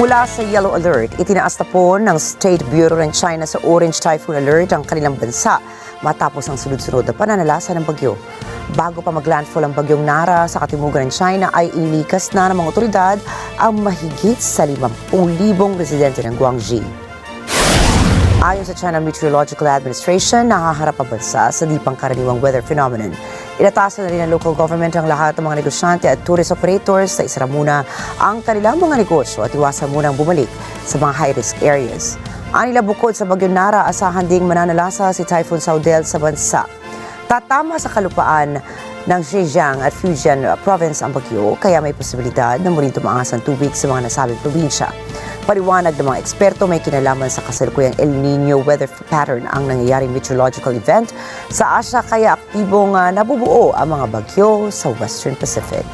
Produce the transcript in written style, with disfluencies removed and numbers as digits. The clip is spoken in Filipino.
Mula sa yellow alert, itinaas na po ng State Bureau ng China sa orange typhoon alert ang kanilang bansa matapos ang sunod-sunod na pananalasa ng bagyo. Bago pa maglandfall ang bagyong Nara sa katimugan ng China ay inikas na ng mga otoridad ang mahigit sa 50,000 residente ng Guangxi. Ayon sa China Meteorological Administration, nahaharap ang bansa sa di pangkaraniwang weather phenomenon. Inatasan na rin ng local government ang lahat ng mga negosyante at tourist operators na isara muna ang kanilang mga negosyo at iwasan munang bumalik sa mga high-risk areas. Anila bukod sa bagyong Nara, asahan ding mananalasa si Typhoon Saudel sa bansa. Tatama sa kalupaan ng Zhejiang at Fujian province ang bagyo, kaya may posibilidad na muling tumaas ang tubig sa mga nasabing probinsya. Paliwanag ng mga eksperto, may kinalaman sa kasalukuyang El Nino weather pattern ang nangyayaring meteorological event sa Asia, kaya aktibong nabubuo ang mga bagyo sa Western Pacific.